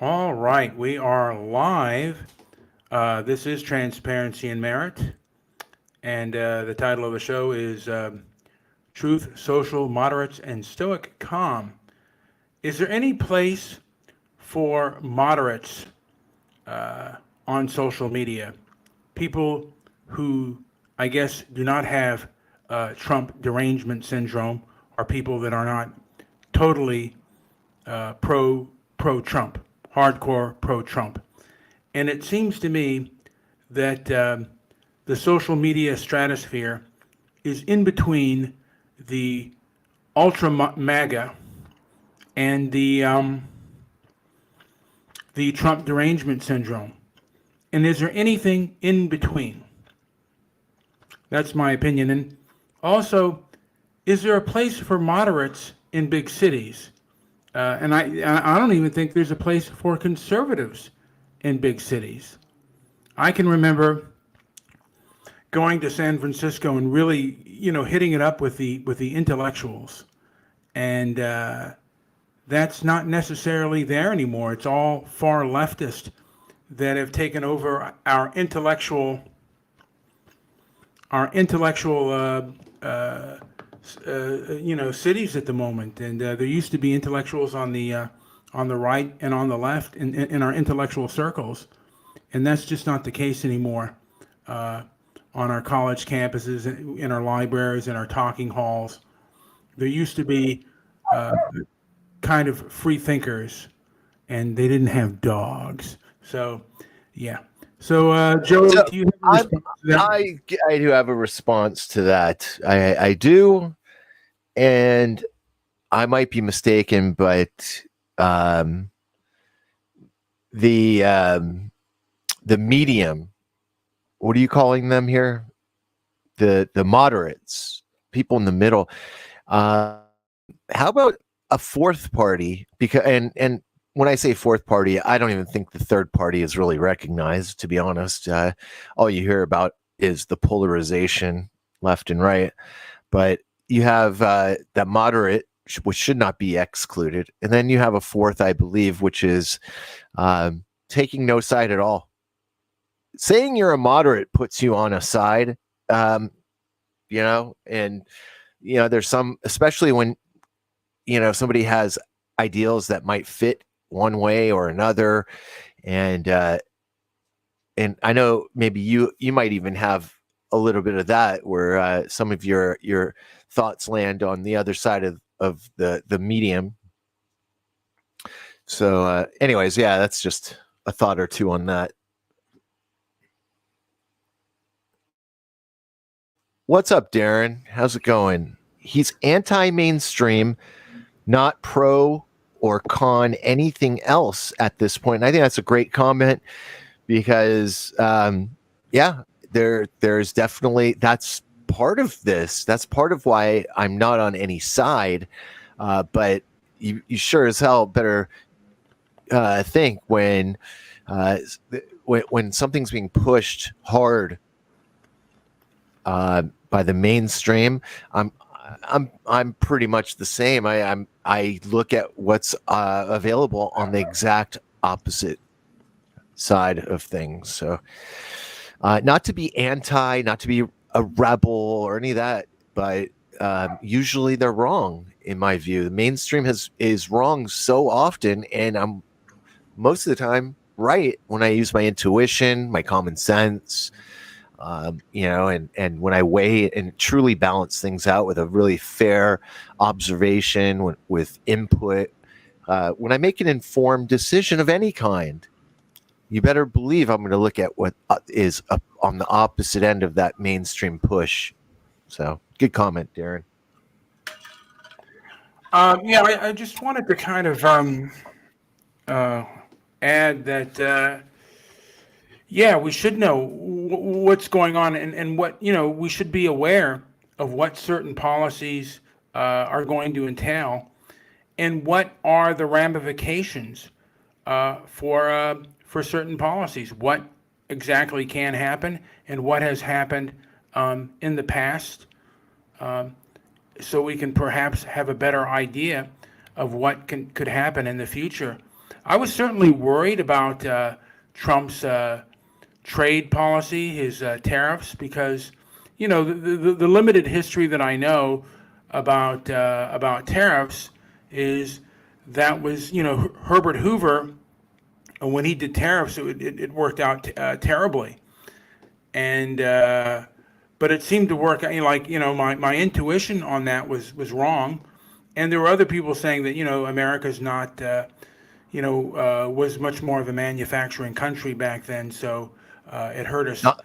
All right, we are live. This is Transparency and Merit, and the title of the show is Truth, Social, Moderates, and Stoic Calm. Is there any place for moderates on social media? People who, I guess, do not have Trump derangement syndrome, or people that are not totally pro Trump, hardcore pro Trump. And it seems to me that the social media stratosphere is in between the ultra MAGA and the Trump derangement syndrome. And is there anything in between? That's my opinion. And also, is there a place for moderates in big cities? And I don't even think there's a place for conservatives in big cities. I can remember going to San Francisco and really, hitting it up with the intellectuals, and that's not necessarily there anymore. It's all far leftist that have taken over our intellectual cities at the moment. And there used to be intellectuals on the right and on the left in our intellectual circles, and that's just not the case anymore. On our college campuses, in our libraries, in our talking halls, there used to be uh, kind of free thinkers, and they didn't have dogs. So, yeah. So, Joe, So do you have a I response to that? I do have a response to that. I do, and I might be mistaken, but um, the um, the medium. What are you calling them here? The moderates, people in the middle. How about a fourth party? Because and when I say fourth party, I don't even think the third party is really recognized. To be honest, all you hear about is the polarization left and right. But you have that moderate, which should not be excluded, and then you have a fourth, I believe, which is taking no side at all. Saying you're a moderate puts you on a side, um, and there's some, especially when somebody has ideals that might fit one way or another, and I know maybe you might even have a little bit of that, where some of your thoughts land on the other side of the medium. So, anyways, yeah, that's just a thought or two on that. What's up, Darren? How's it going? He's anti-mainstream, not pro or con anything else at this point. And I think that's a great comment because, yeah, there's definitely, that's part of this. That's part of why I'm not on any side. But you sure as hell better think uh, when something's being pushed hard by the mainstream. I'm pretty much the same. I look at what's available on the exact opposite side of things. So, not to be anti, not to be a rebel or any of that, but usually they're wrong in my view. The mainstream is wrong so often, and I'm most of the time right when I use my intuition, my common sense. And when I weigh and truly balance things out with a really fair observation, with input, when I make an informed decision of any kind, you better believe I'm going to look at what is up on the opposite end of that mainstream push. So, good comment, Darren. Yeah, I just wanted to kind of uh, add that, yeah, we should know what's going on, and what, we should be aware of what certain policies are going to entail, and what are the ramifications for certain policies. What exactly can happen, and what has happened in the past, so we can perhaps have a better idea of what could happen in the future. I was certainly worried about Trump's trade policy, his tariffs, because the limited history that I know about tariffs is that was Herbert Hoover, when he did tariffs, it worked out terribly, and but it seemed to work. My intuition on that was wrong, and there were other people saying that America's not was much more of a manufacturing country back then, so it hurt us. Not,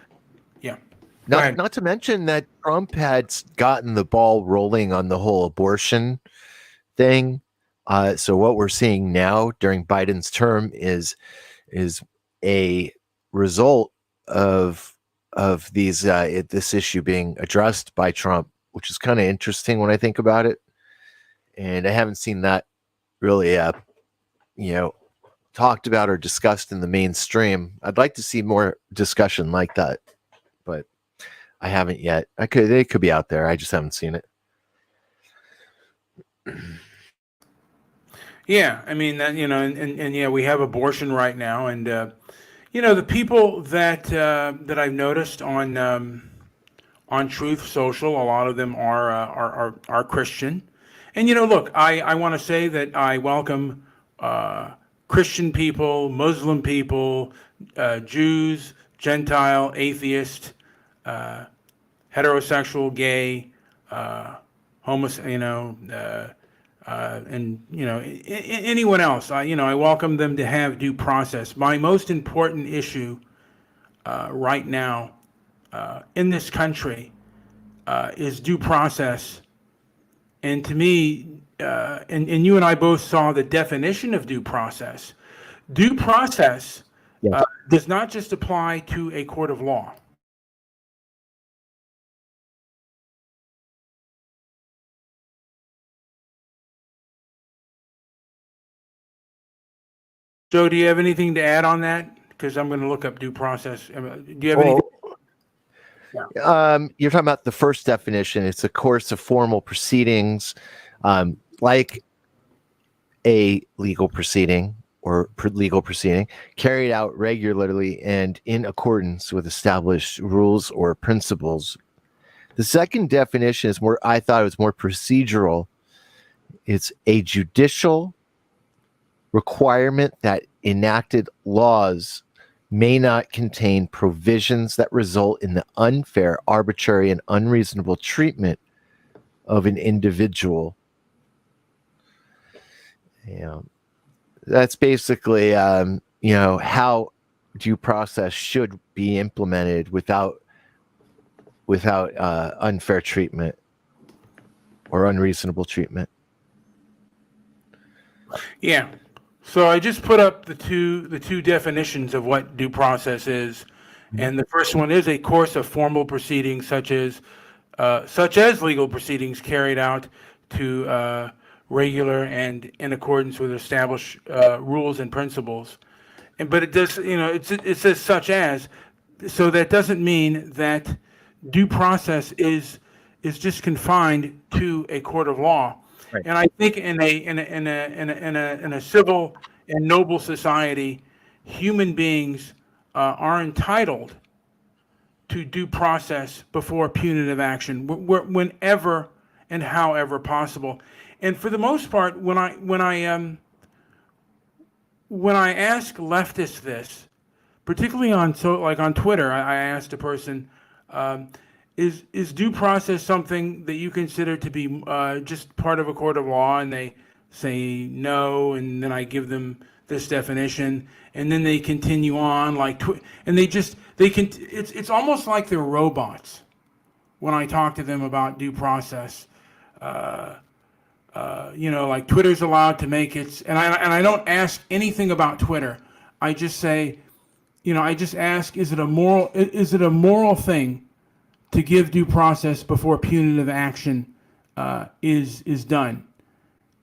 Yeah, go ahead. not to mention that Trump had gotten the ball rolling on the whole abortion thing. So what we're seeing now during Biden's term is a result of these this issue being addressed by Trump, which is kind of interesting when I think about it. And I haven't seen that really talked about or discussed in the mainstream. I'd like to see more discussion like that, but I haven't yet. It could be out there. I just haven't seen it. Yeah, I mean that and yeah, we have abortion right now, and the people that I've noticed on Truth Social, a lot of them are Christian, and look, I want to say that I welcome Christian people, Muslim people, Jews, Gentile, atheist, heterosexual, gay, and anyone else. I welcome them to have due process. My most important issue right now in this country is due process, and to me, and you and I both saw the definition of due process. Due process does not just apply to a court of law. Joe, do you have anything to add on that? Because I'm going to look up due process. Do you have anything? You're talking about the first definition. It's a course of formal proceedings, like a legal proceeding or legal proceeding carried out regularly and in accordance with established rules or principles. The second definition is I thought it was more procedural. It's a judicial requirement that enacted laws may not contain provisions that result in the unfair, arbitrary, and unreasonable treatment of an individual. That's basically how due process should be implemented without unfair treatment or unreasonable treatment. Yeah. So I just put up the two definitions of what due process is, and the first one is a course of formal proceedings such as legal proceedings carried out to regular and in accordance with established rules and principles. But it does, it says such as, so that doesn't mean that due process is just confined to a court of law. Right. And I think in a civil and noble society, human beings are entitled to due process before punitive action, whenever and however possible. And for the most part, when I ask leftists this, particularly on Twitter, I asked a person, is due process something that you consider to be just part of a court of law? And they say no, and then I give them this definition, and then they continue on and it's almost like they're robots when I talk to them about due process. Like Twitter's allowed to make its, and I don't ask anything about Twitter. I just say, I just ask, is it a moral thing to give due process before punitive action is done?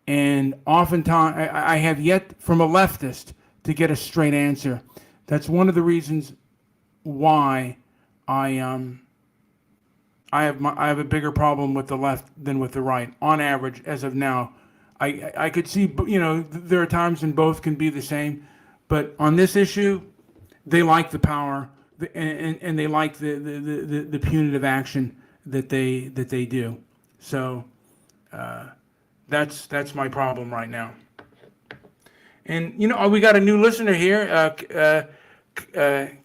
And oftentimes, I have yet from a leftist to get a straight answer. That's one of the reasons why I have a bigger problem with the left than with the right. On average, as of now, I could see, there are times when both can be the same, but on this issue, they like the power, and they like the punitive action that they do. So that's my problem right now. And we got a new listener here,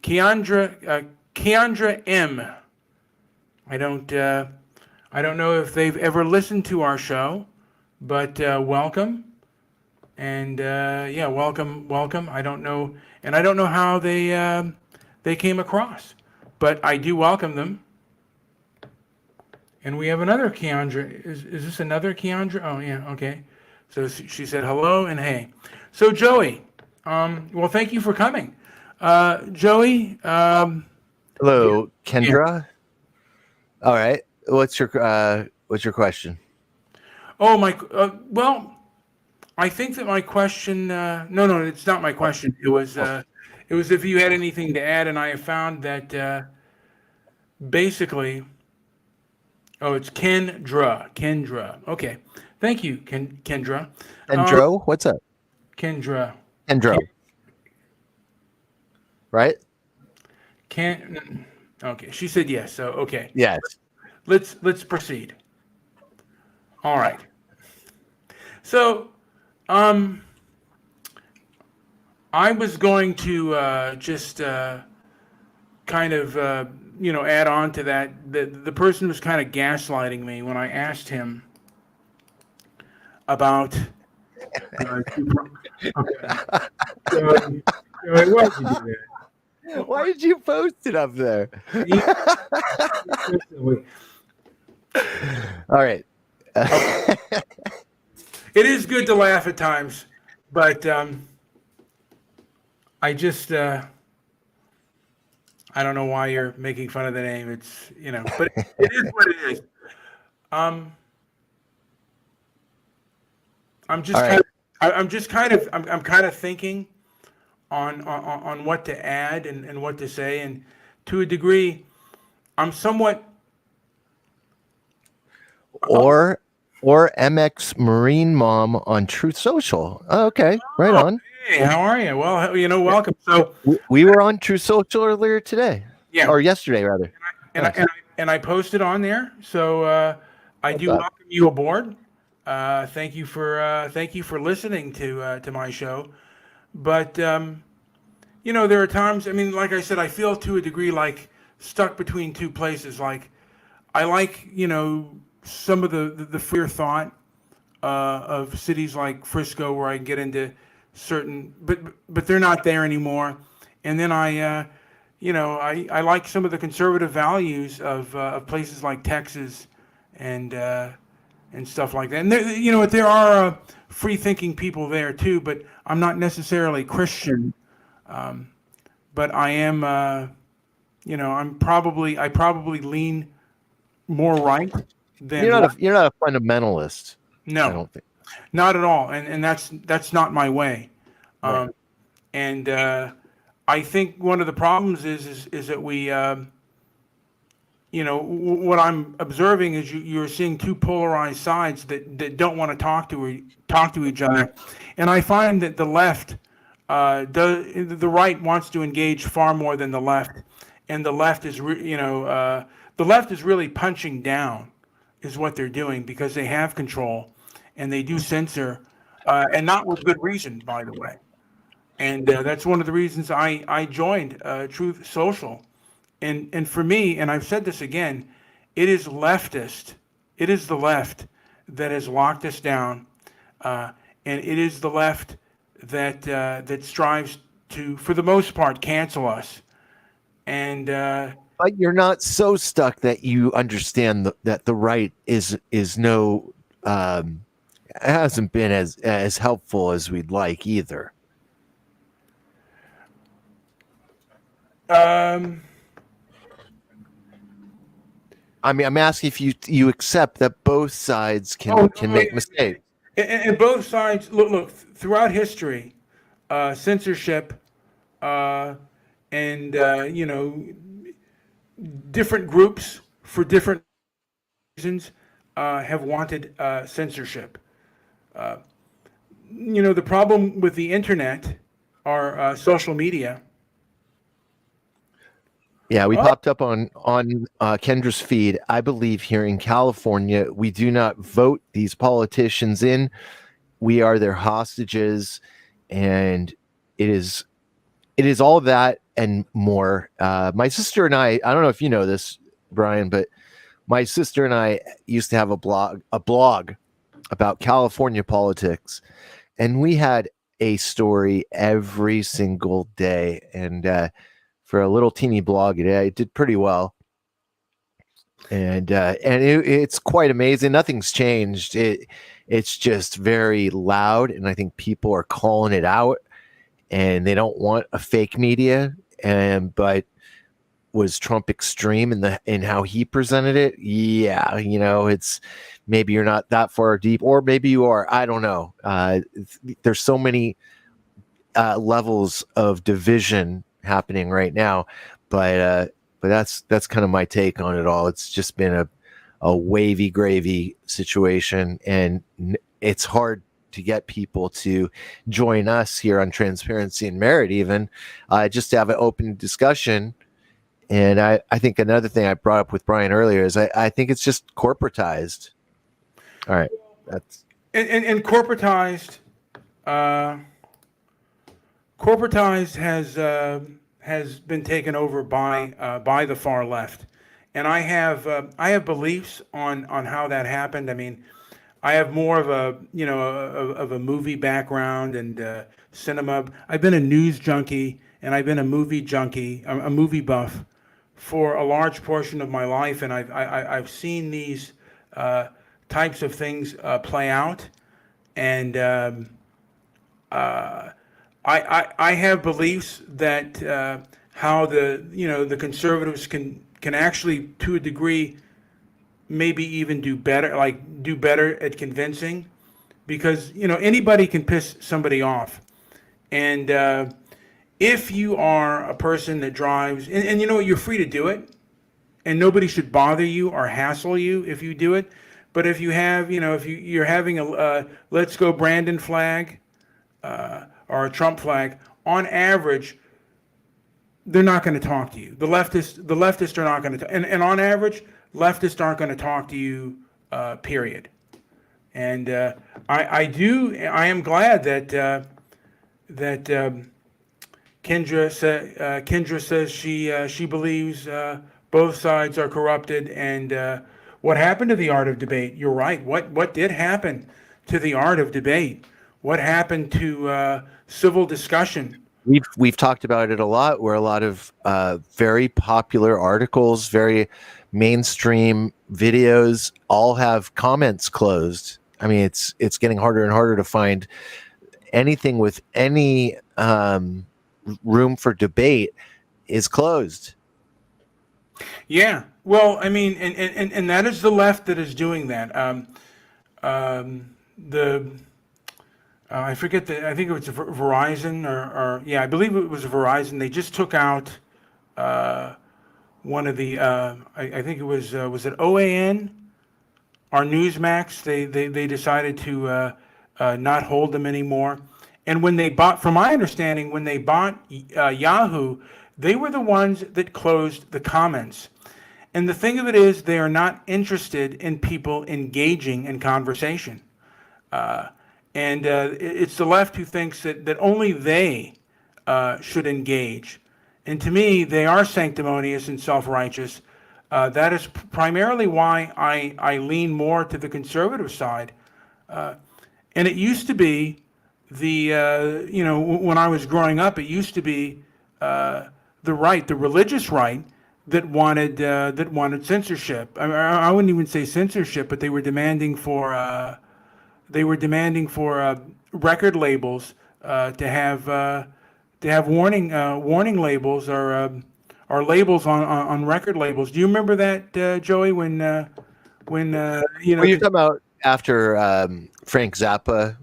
Keandra M. I don't know if they've ever listened to our show, but welcome. And yeah, welcome. I don't know, and I don't know how they came across, but I do welcome them. And we have another Keandra. Is this another Keandra? Oh yeah, okay. So she said hello and hey. So Joey, well, thank you for coming. Joey. Hello, Kendra. All right. What's your question? Oh my. Well, I think that my question. No, it's not my question. It was if you had anything to add, and I have found that basically. Oh, it's Kendra. Okay, thank you, Kendra. Kendro? What's up? Kendra. Kendro. Right? Okay, she said yes. So okay. Yes. Let's proceed. All right. So, I was going to just kind of add on to that. The person was kind of gaslighting me when I asked him about. Why did you post it up there? All right. It is good to laugh at times, but I just I don't know why you're making fun of the name. It's but it is what it is. I'm just All right. I'm kind of thinking on what to add and what to say, and to a degree, I'm somewhat. Or MX Marine Mom on Truth Social. Oh, okay, right on. Hey, how are you? Well, welcome. So We were on Truth Social earlier today. Yeah. Or yesterday, rather. And I posted on there. So I do up? welcome you aboard. Thank you for listening to my show. But there are times. I mean, like I said, I feel to a degree like stuck between two places. Like I like some of the freer thought of cities like Frisco, where I can get into certain, but they're not there anymore. And then I like some of the conservative values of places like Texas and stuff like that. And there are free thinking people there too, but I'm not necessarily Christian. But I am, I probably lean more right than You're not a fundamentalist. no. I don't think. Not at all, and that's not my way. Right. And I think one of the problems is that we, what I'm observing is you're seeing two polarized sides that don't want to talk to each other, and I find that the right wants to engage far more than the left, and the left is the left is really punching down, is what they're doing, because they have control. And they do censor, and not with good reason, by the way. And that's one of the reasons I joined Truth Social. And for me, and I've said this again, it is leftist. It is the left that has locked us down, and it is the left that strives to, for the most part, cancel us. And But you're not so stuck that you understand that the right is no. Hasn't been as helpful as we'd like either. I mean, I'm asking if you accept that both sides can make mistakes. And both sides look throughout history, censorship, and different groups for different reasons have wanted censorship. The problem with the internet or social media. Yeah, we Oh, popped up on Kendra's feed. I believe here in California, we do not vote these politicians in. We are their hostages, and it is all that and more. My sister and I don't know if you know this, Brian, but my sister and I used to have a blog about California politics, and we had a story every single day. And for a little teeny blog, it did pretty well. And it's quite amazing. Nothing's changed. It's just very loud, and I think people are calling it out, and they don't want a fake media. And but was Trump extreme in how he presented it? Yeah, it's maybe you're not that far deep, or maybe you are. I don't know. There's so many levels of division happening right now, but that's kind of my take on it all. It's just been a wavy gravy situation, and it's hard to get people to join us here on Transparency and Merit, even just to have an open discussion. And I think another thing I brought up with Brian earlier is I think it's just corporatized. All right, that's and corporatized. Corporatized has been taken over by the far left, and I have beliefs on how that happened. I mean, I have more of a of a movie background and cinema. I've been a news junkie and I've been a movie junkie, a movie buff for a large portion of my life, and I've seen these types of things play out, and I have beliefs that how the conservatives can actually, to a degree, maybe even do better at convincing, because anybody can piss somebody off, and if you are a person that drives, and you're free to do it, and nobody should bother you or hassle you if you do it. But if you have, if you're having a "Let's Go Brandon" flag or a Trump flag, on average, they're not going to talk to you. The leftists are not going to, and on average, leftists aren't going to talk to you. Period. And I am glad that Kendra says she believes both sides are corrupted. And what happened to the art of debate? You're right. What did happen to the art of debate? What happened to civil discussion? we've talked about it a lot, where a lot of very popular articles, very mainstream videos, all have comments closed. I mean, it's getting harder and harder to find anything with any room for debate is closed. Yeah. Well, I mean, and that is the left that is doing that. The I forget I think it was Verizon or yeah, I believe it was Verizon. They just took out one of the I think it was it OAN or Newsmax. They decided to not hold them anymore. And when they bought, from my understanding, when they bought Yahoo, they were the ones that closed the comments. And the thing of it is, they are not interested in people engaging in conversation. And it's the left who thinks that only they should engage. And to me, they are sanctimonious and self-righteous. That is primarily why I lean more to the conservative side. And it used to be when I was growing up, it used to be the religious right, that wanted censorship. I wouldn't even say censorship, but they were demanding for record labels to have warning labels or labels on record labels. Do you remember that, Joey? When Well, you're talking about after Frank Zappa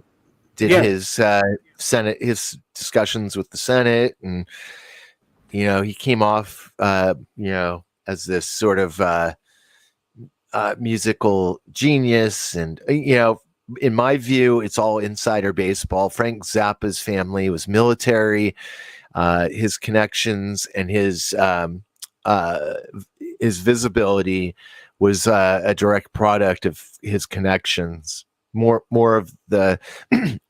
did yeah. his his discussions with the Senate, and he came off as this sort of musical genius, and in my view, it's all insider baseball. Frank Zappa's family was military. His connections and his visibility was a direct product of his connections. More of the,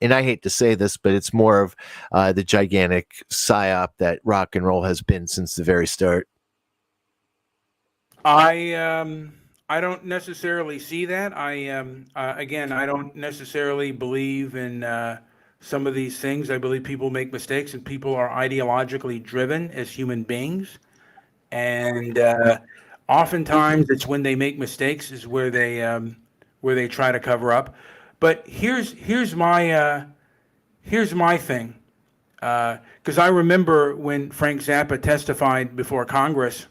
and I hate to say this, but it's more of the gigantic psyop that rock and roll has been since the very start. I don't necessarily see that. Again, I don't necessarily believe in some of these things. I believe people make mistakes, and people are ideologically driven as human beings. And oftentimes, it's when they make mistakes is where they try to cover up. But here's my thing. Because I remember when Frank Zappa testified before Congress,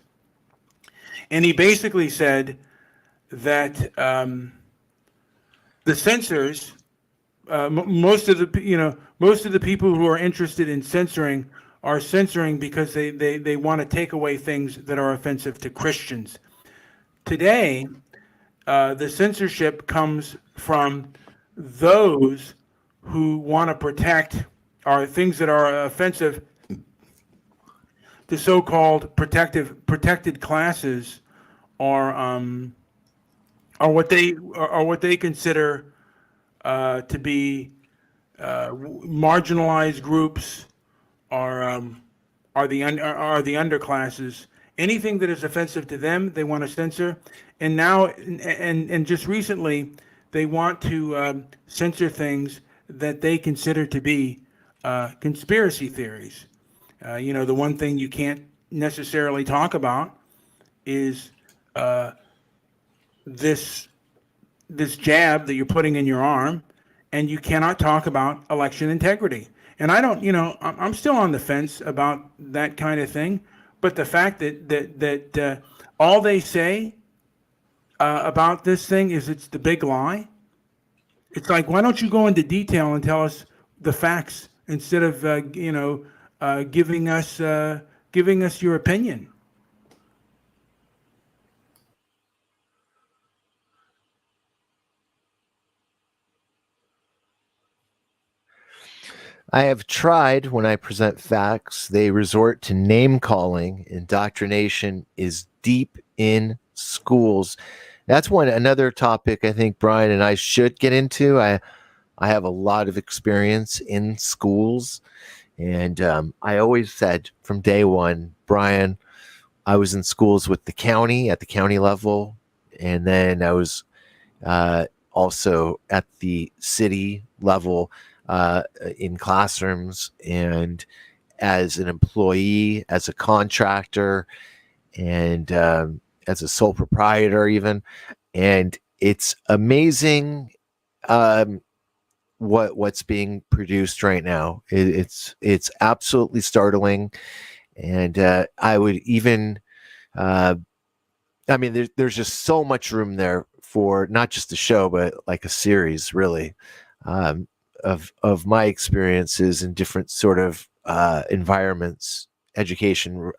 and he basically said that the censors, most of the people who are interested in censoring are censoring because they want to take away things that are offensive to Christians. Today, the censorship comes from those who want to protect or things that are offensive to so-called protected classes are what they consider to be marginalized groups are the underclasses. Anything that is offensive to them, they want to censor. And now, and just recently, they want to censor things that they consider to be conspiracy theories. The one thing you can't necessarily talk about is this jab that you're putting in your arm, and you cannot talk about election integrity. And I don't, I'm still on the fence about that kind of thing. But the fact that all they say about this thing is it's the big lie. It's like, why don't you go into detail and tell us the facts instead of giving us your opinion? I have tried when I present facts, they resort to name calling. Indoctrination is deep in schools. That's another topic I think Brian and I should get into. I have a lot of experience in schools, and I always said from day one, Brian, I was in schools with the county at the county level, and then I was also at the city level in classrooms and as an employee, as a contractor, and as a sole proprietor even. And it's amazing what's being produced right now. It's absolutely startling. And I would even there's just so much room there for not just a show, but like a series, really, of my experiences in different sort of environments, education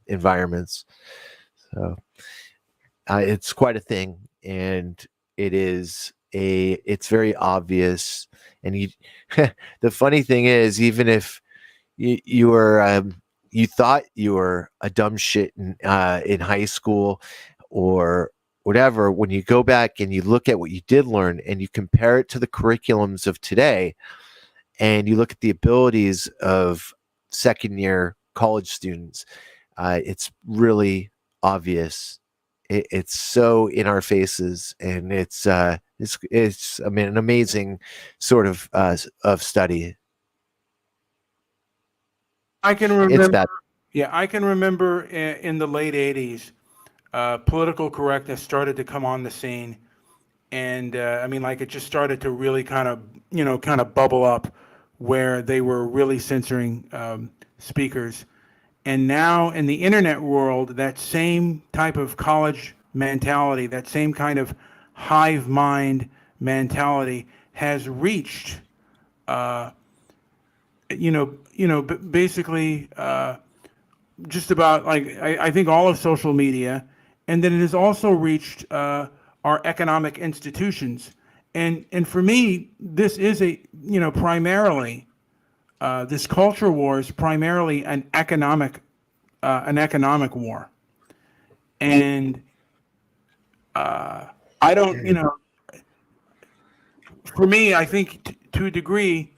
environments. So it's quite a thing, and it's very obvious. And the funny thing is, even if you were you thought you were a dumb shit in high school or whatever, when you go back and you look at what you did learn and you compare it to the curriculums of today, and you look at the abilities of second year college students, it's really obvious. It's so in our faces, and it's an amazing sort of study. I can It's remember. that. Yeah, I can remember in the late '80s, political correctness started to come on the scene, and it just started to really kind of bubble up, where they were really censoring speakers. And now in the internet world, that same type of college mentality, that same kind of hive mind mentality has reached, basically just about, like, I think all of social media, and then it has also reached our economic institutions. And for me, this is primarily this culture war is primarily an economic war. And I don't, for me, I think to a degree,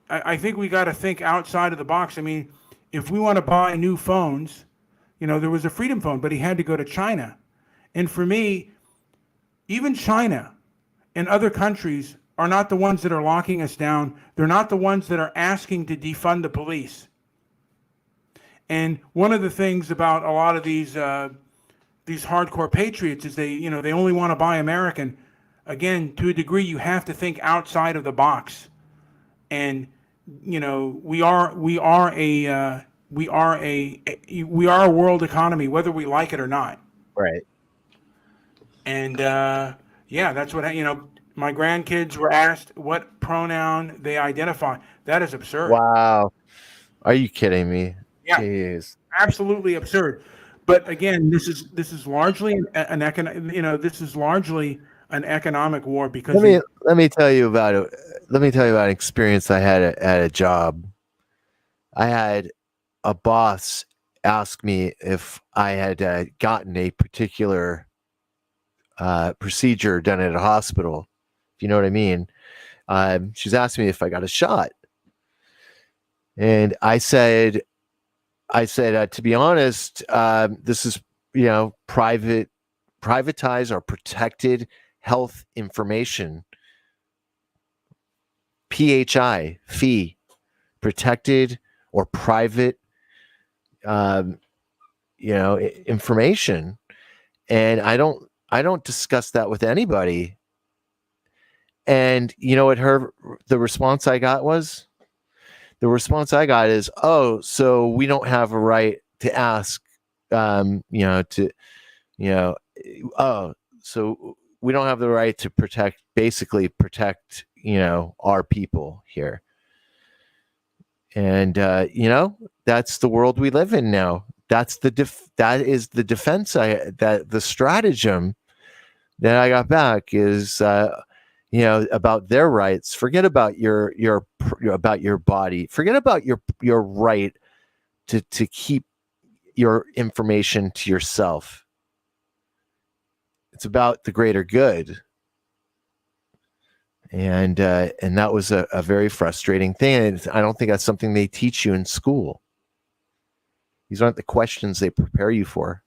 I think we got to think outside of the box. I mean, if we want to buy new phones, there was a Freedom Phone, but he had to go to China. And for me, even China and other countries are not the ones that are locking us down. They're not the ones that are asking to defund the police. And one of the things about a lot of these hardcore patriots is they only want to buy American. Again, to a degree, you have to think outside of the box. And we are a world economy, whether we like it or not. Right. And yeah, that's what my grandkids were asked what pronoun they identify. That is absurd. Wow. Are you kidding me? Yeah. Jeez. Absolutely absurd. But again, this is largely an economic war because let me tell you about it. Let me tell you about an experience I had at a job. I had a boss ask me if I had gotten a particular procedure done at a hospital. If you know what I mean. She's asking me if I got a shot, and I said, to be honest, this is privatized or protected health information. PHI, fee, protected or private, information, and I don't discuss that with anybody. And you know what the response I got was? The response I got is, oh, so we don't have a right to ask, oh, so we don't have the right to protect our people here. And, that's the world we live in now. That is the defense the stratagem that I got back is, about their rights. Forget about your body. Forget about your right to keep your information to yourself. It's about the greater good. And that was a very frustrating thing. And I don't think that's something they teach you in school. These aren't the questions they prepare you for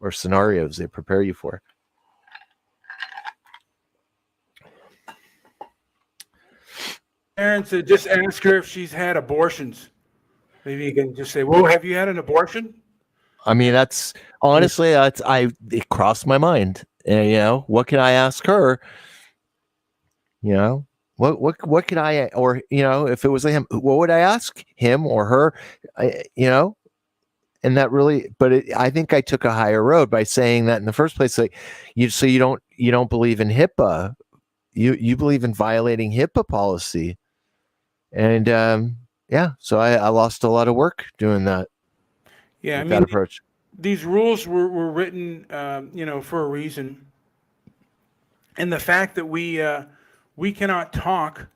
or scenarios they prepare you for. Parents, just ask her if she's had abortions. Maybe you can just say, "Well, have you had an abortion?" I mean, that's honestly, it crossed my mind. And, what can I ask her? What could I, or if it was him, what would I ask him or her? And that really, but I think I took a higher road by saying that in the first place. Like, you don't believe in HIPAA, you believe in violating HIPAA policy. And so I lost a lot of work doing that. Yeah, that approach. These rules were written, for a reason. And the fact that we cannot talk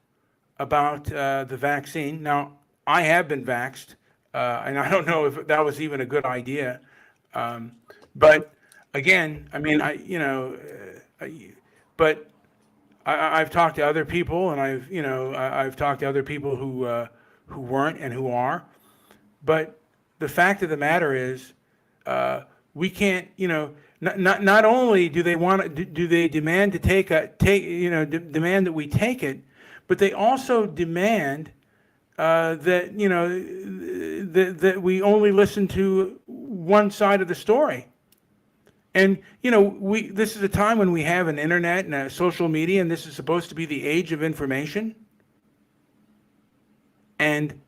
about the vaccine. Now, I have been vaxxed, and I don't know if that was even a good idea. But again, I mean, I've talked to other people, and I've talked to other people who weren't and who are. But the fact of the matter is, we can't. Not only do they demand demand that we take it, but they also demand that that we only listen to one side of the story. And this is a time when we have an internet and a social media, and this is supposed to be the age of information. And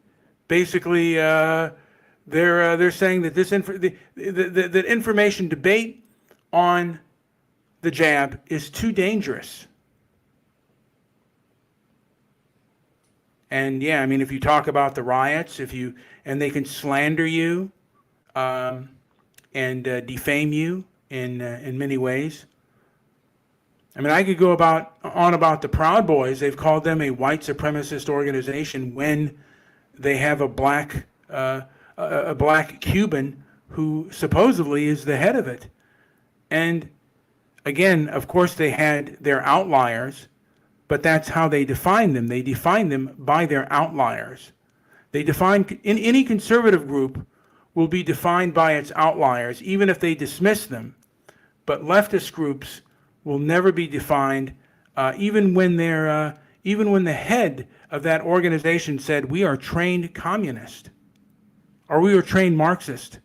basically, they're saying that that information debate on the jab is too dangerous. And yeah, I mean, if you talk about the riots, and they can slander you, and defame you in many ways. I mean, I could go on about the Proud Boys. They've called them a white supremacist organization when they have a black Cuban who supposedly is the head of it. And again, of course, they had their outliers, but that's how they define them. They define them by their outliers. They define in any conservative group will be defined by its outliers, even if they dismiss them. But leftist groups will never be defined, even when the head of that organization said we are trained communist or we are trained Marxist.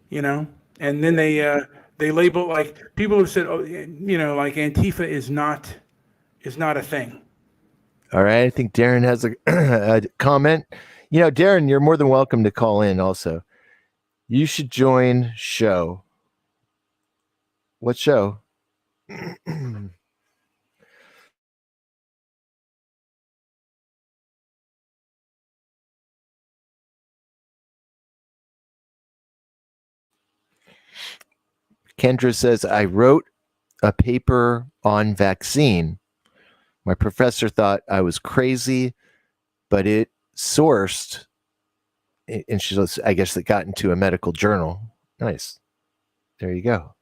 You know, and then they label, like, people have said, oh, you know, like Antifa is not a thing. All right. I think Darren has a comment. You know, Darren, you're more than welcome to call in also. You should join show. What show? Kendra says, I wrote a paper on vaccine. My professor thought I was crazy, but it sourced, and she was, I guess, it got into a medical journal. Nice. There you go.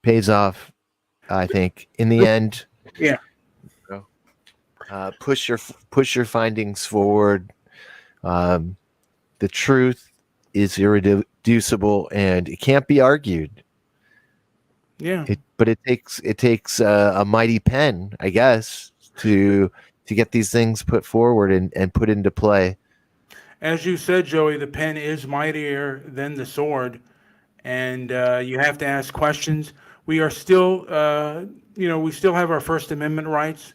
Pays off, I think, in the end. Yeah. Push your findings forward. The truth is irreducible and it can't be argued. Yeah. But it takes a mighty pen, I guess, to get these things put forward and put into play. As you said, Joey, the pen is mightier than the sword, and you have to ask questions. We are still, we still have our First Amendment rights,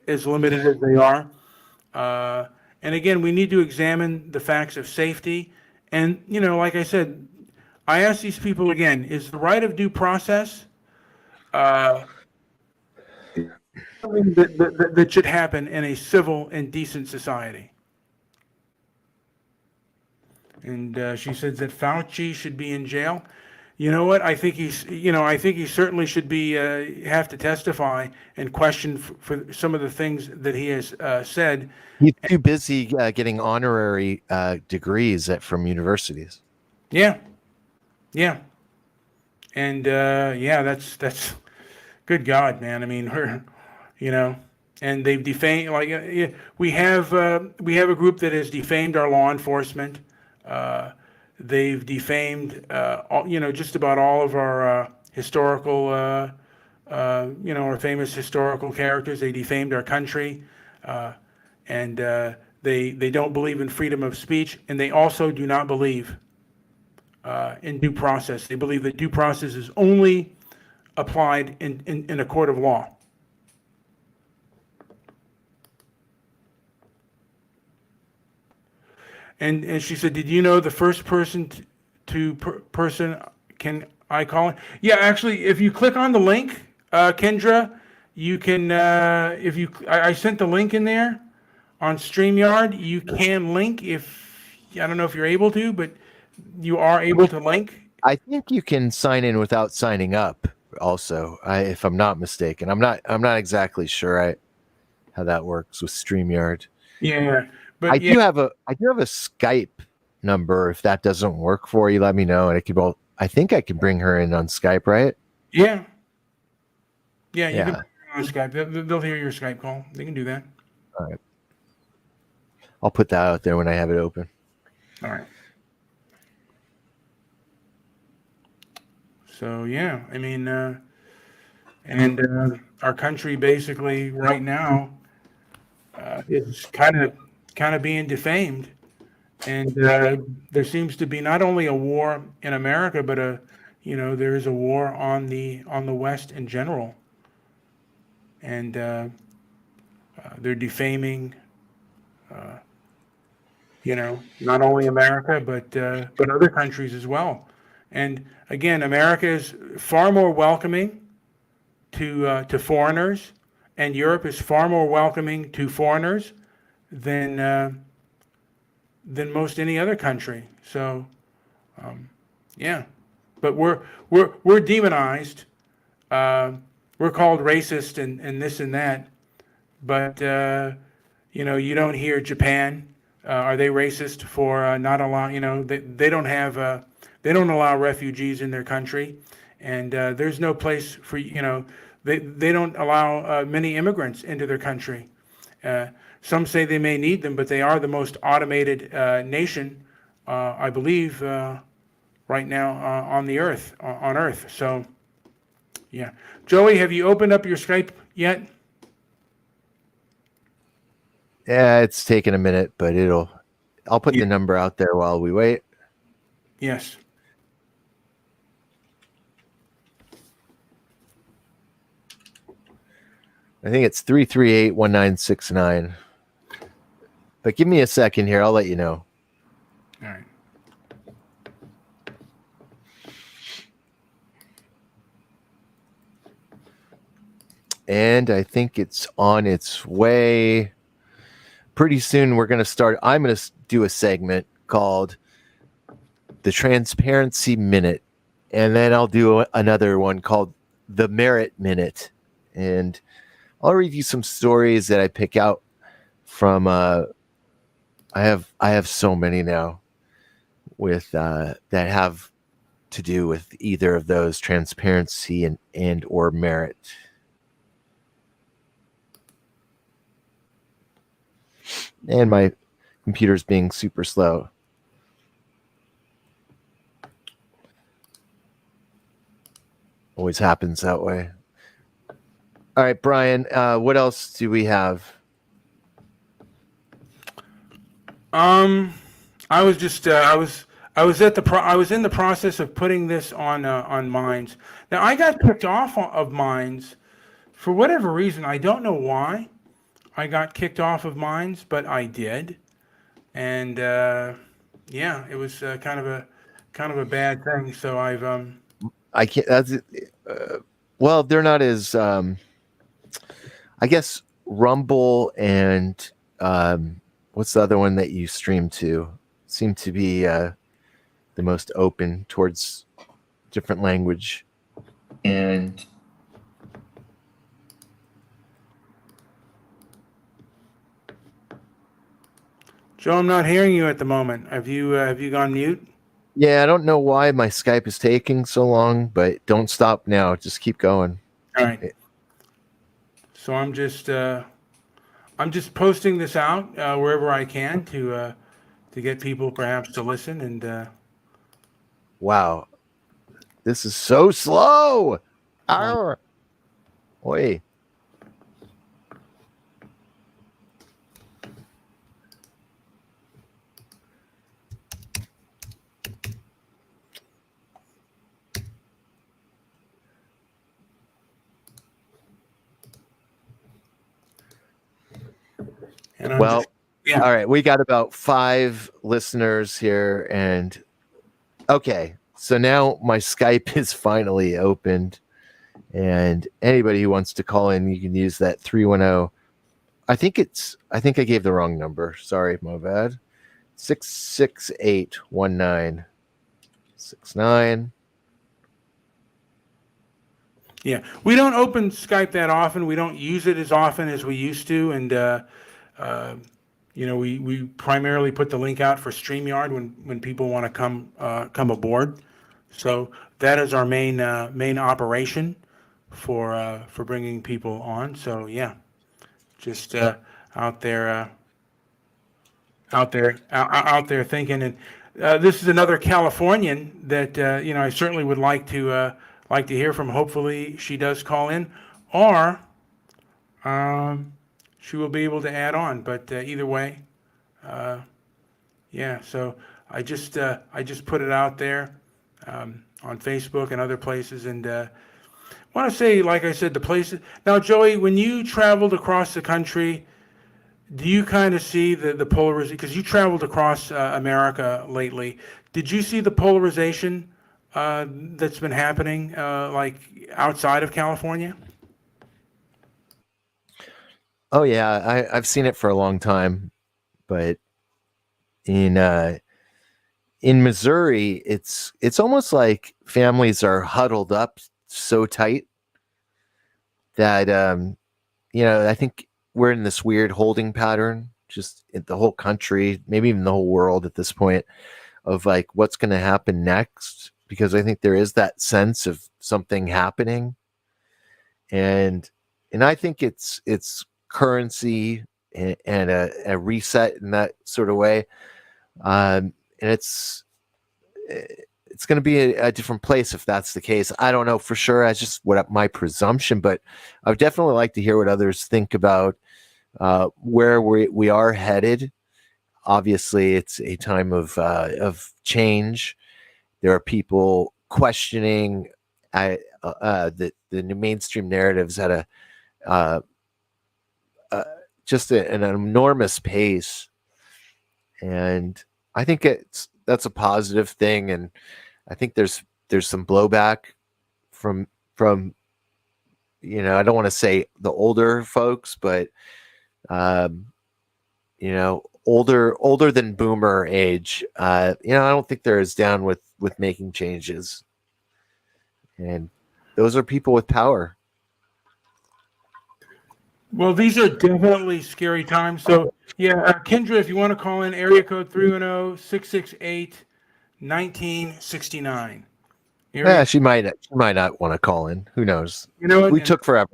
as limited as they are. And again, we need to examine the facts of safety. And, you know, like I said, I ask these people again, is the right of due process something that should happen in a civil and decent society? And she says that Fauci should be in jail. You know what? I think he certainly should be have to testify and question for some of the things that he has said. He's too busy getting honorary degrees from universities. Yeah, yeah, and that's good God, man. I mean, and they've defamed. Like, we have a group that has defamed our law enforcement. They've defamed, just about all of our historical, our famous historical characters. They defamed our country, and they don't believe in freedom of speech, and they also do not believe in due process. They believe that due process is only applied in a court of law. And she said, did you know the first person person can I call it? Yeah, actually, if you click on the link, Kendra, you can, I sent the link in there on StreamYard. You can link I don't know if you're able to, but you are able to link. I think you can sign in without signing up also, if I'm not mistaken. I'm not exactly sure how that works with StreamYard. Yeah. But I do have a Skype number. If that doesn't work for you, let me know. And I think I can bring her in on Skype, right? Yeah. Yeah, you can bring her on Skype. They'll hear your Skype call. They can do that. All right. I'll put that out there when I have it open. All right. So yeah, I mean, and our country basically right now is kind of being defamed, and there seems to be not only a war in America, but there is a war on the West in general, and they're defaming, not only America but other countries as well. And again, America is far more welcoming to foreigners, and Europe is far more welcoming to foreigners than most any other country. So, yeah, but we're demonized. Uh, we're called racist and this and that. But you don't hear Japan. Are they racist for not allow? They don't have. They don't allow refugees in their country, and there's no place for. They don't allow many immigrants into their country. Uh, some say they may need them, but they are the most automated nation, I believe, right now on the earth, on Earth. So, yeah. Joey, have you opened up your Skype yet? Yeah, it's taking a minute, but I'll put Yeah. the number out there while we wait. Yes. I think it's 338-1969. But give me a second here. I'll let you know. All right. And I think it's on its way. Pretty soon we're going to start. I'm going to do a segment called the Transparency Minute. And then I'll do another one called the Merit Minute. And I'll read you some stories that I pick out from I have so many now with that have to do with either of those, transparency and or merit. And my computer's being super slow. Always happens that way. All right, Brian, what else do we have? I was just I was I was in the process of putting this on Minds. Now I got kicked off of Minds for whatever reason. I don't know why I got kicked off of Minds, but I did, and yeah, it was kind of a bad thing. So I've I can't. That's well, they're not as. I guess Rumble and what's the other one that you stream to? Seem to be the most open towards different language. And Joe, I'm not hearing you at the moment. Have you gone mute? yeah, I don't know why my Skype is taking so long, but don't stop now. Just keep going. All right. So I'm just posting this out wherever I can to get people perhaps to listen and. Wow, this is so slow. Arr. Oi. And Well, yeah. All right, we got about 5 listeners here, and okay, so now my Skype is finally opened, and anybody who wants to call in, you can use that 310. I think I gave the wrong number. Sorry, my bad. 668-1969. Yeah, we don't open Skype that often. We don't use it as often as we used to, and we primarily put the link out for StreamYard when people want to come aboard. So that is our main operation for bringing people on. So yeah, just out there thinking, and this is another Californian that I certainly would like to hear from. Hopefully, she does call in, or she will be able to add on. But either way, yeah. So I just put it out there on Facebook and other places, and want to say, like I said, the places. Now, Joey, when you traveled across the country, do you kind of see the polarization? Because you traveled across America lately. Did you see the polarization that's been happening like outside of California? Oh yeah, I've seen it for a long time, but in in Missouri, it's almost like families are huddled up so tight that I think we're in this weird holding pattern, just in the whole country, maybe even the whole world at this point, of like what's going to happen next. Because I think there is that sense of something happening, and I think it's currency and a reset in that sort of way, and it's going to be a different place if that's the case. I don't know for sure. That's just what my presumption, but I would definitely like to hear what others think about where we are headed. Obviously, it's a time of change. There are people questioning the mainstream narratives at an enormous pace, and I think that's a positive thing. And I think there's some blowback from I don't want to say the older folks, but older than boomer age. I don't think they're as down with making changes, and those are people with power. Well, these are definitely scary times. So, yeah, Kendra, if you want to call in, area code 310-668-1969. Yeah, she might not want to call in. Who knows? You know what? We took forever.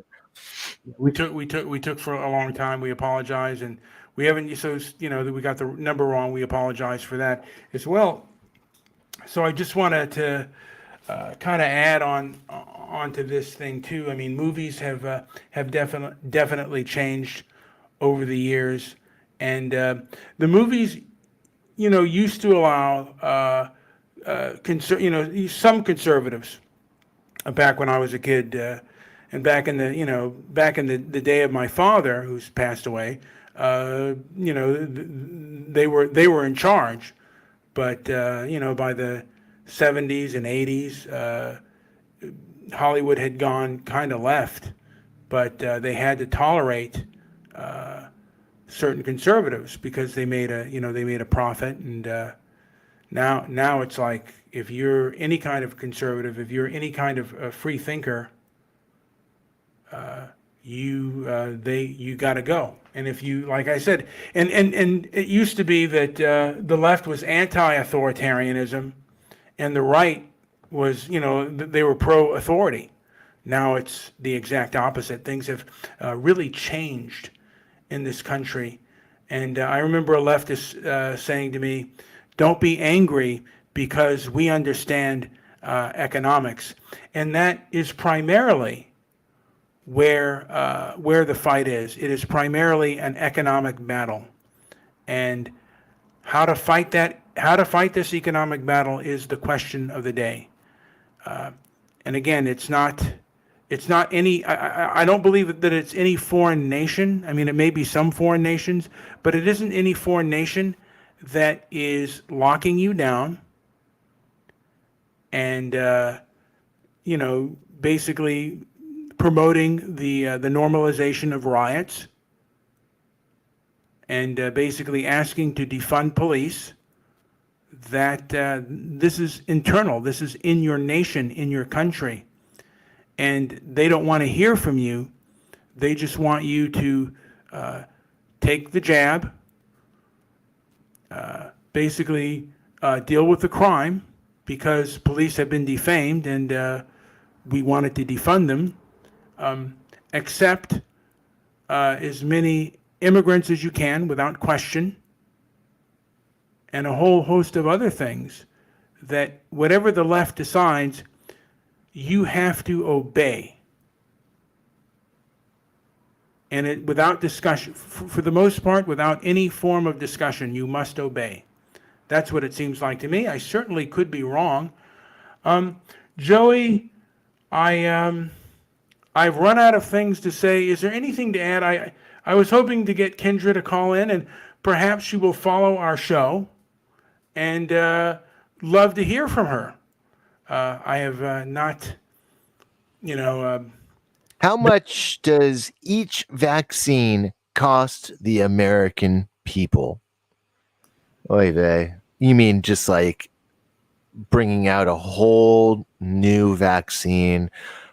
We took for a long time. We apologize, and we haven't. So we got the number wrong. We apologize for that as well. So I just wanted to kind of add onto this thing too. I mean, movies have definitely changed over the years, and the movies, used to allow some conservatives back when I was a kid, and back in the day of my father, who's passed away. They were in charge, but by the 70s and 80s, Hollywood had gone kind of left, but they had to tolerate certain conservatives because they made a profit. And now it's like, if you're any kind of conservative, if you're any kind of free thinker, you got to go. And if you, like I said, and it used to be that the left was anti-authoritarianism, and the right was, they were pro-authority. Now it's the exact opposite. Things have really changed in this country. And I remember a leftist saying to me, "Don't be angry because we understand economics." And that is primarily where the fight is. It is primarily an economic battle. And how to fight this economic battle is the question of the day. And again, it's not any. I don't believe that it's any foreign nation. I mean, it may be some foreign nations, but it isn't any foreign nation that is locking you down and basically promoting the normalization of riots and basically asking to defund police. That this is internal. This is in your nation, in your country. And they don't want to hear from you. They just want you to take the jab, basically deal with the crime because police have been defamed and we wanted to defund them. Accept as many immigrants as you can without question, and a whole host of other things that whatever the left decides, you have to obey. And without discussion, for the most part, without any form of discussion, you must obey. That's what it seems like to me. I certainly could be wrong. Joey, I've run out of things to say. Is there anything to add? I was hoping to get Kendra to call in, and perhaps she will follow our show, and love to hear from her. I have not, How much does each vaccine cost the American people? Oy vey. You mean just like bringing out a whole new vaccine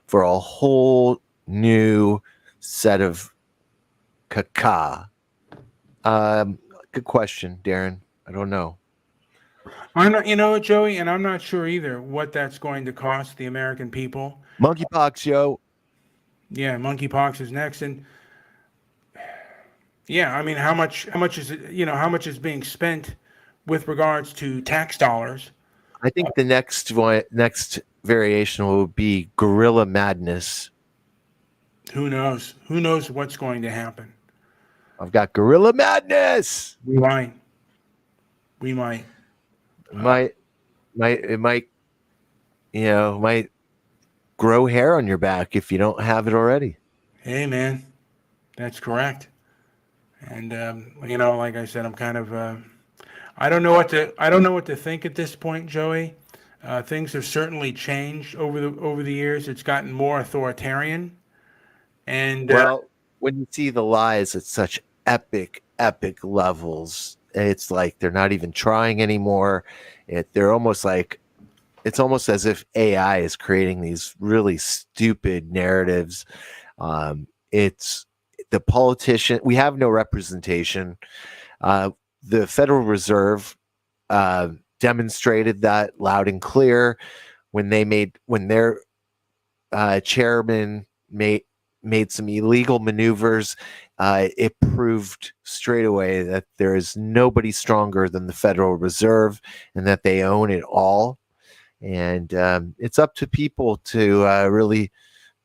for a whole new set of caca. Good question, Darren. I don't know. I'm not, you know what, Joey, and I'm not sure either what that's going to cost the American people. Monkeypox, yo. Yeah, monkeypox is next, and yeah, I mean, how much is it? You know, how much is being spent with regards to tax dollars? I think the next variation will be gorilla madness. Who knows? Who knows what's going to happen? I've got gorilla madness. We might. We might. It might might grow hair on your back if you don't have it already. Hey, man, that's correct. And you know, like I said, I'm kind of I don't know what to think at this point, Joey. Things have certainly changed over the years. It's gotten more authoritarian, and Well, when you see the lies at such epic levels, it's like they're not even trying anymore. They're almost like it's almost as if AI is creating these really stupid narratives. It's the politician. We have no representation. The Federal Reserve demonstrated that loud and clear when their chairman made some illegal maneuvers. It proved straight away that there is nobody stronger than the Federal Reserve and that they own it all. And it's up to people to really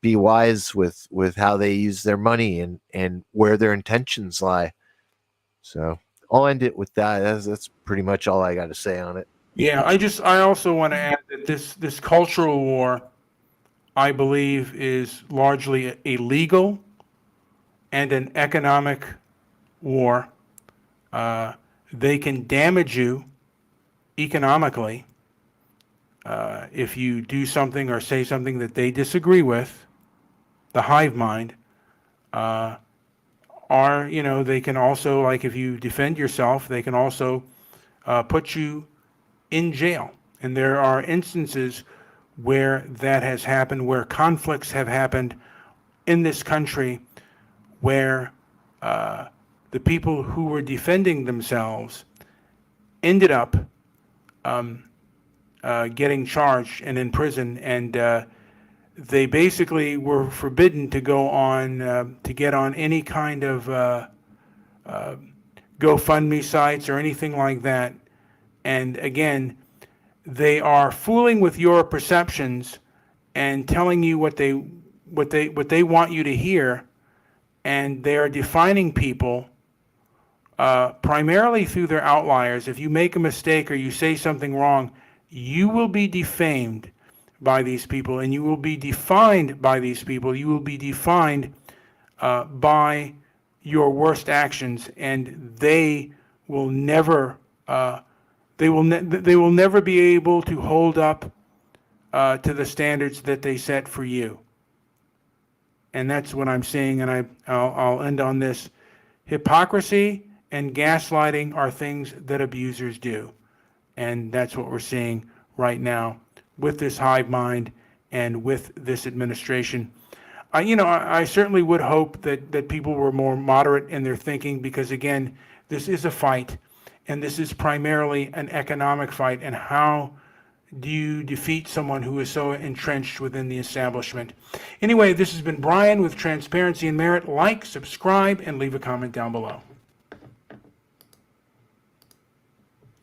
be wise with how they use their money and where their intentions lie. So I'll end it with that. That's pretty much all I got to say on it. yeah, I also want to add that this cultural war, I believe, is largely a legal and an economic war. They can damage you economically if you do something or say something that they disagree with. The hive mind, are, you know, they can also, like, if you defend yourself, they can also put you in jail. And there are instances where that has happened, where conflicts have happened in this country, where the people who were defending themselves ended up getting charged and in prison, and they basically were forbidden to go on to get on any kind of GoFundMe sites or anything like that. And again, they are fooling with your perceptions and telling you what they want you to hear, and they are defining people primarily through their outliers. If you make a mistake or you say something wrong, you will be defamed by these people, and you will be defined by these people. You will be defined by your worst actions, and they will never they will never be able to hold up to the standards that they set for you. And that's what I'm saying, and I'll end on this. Hypocrisy and gaslighting are things that abusers do, and that's what we're seeing right now with this hive mind and with this administration. I certainly would hope that people were more moderate in their thinking, because again, this is a fight, and this is primarily an economic fight. And how do you defeat someone who is so entrenched within the establishment? Anyway, this has been Brian with Transparency and Merit. Like, subscribe, and leave a comment down below.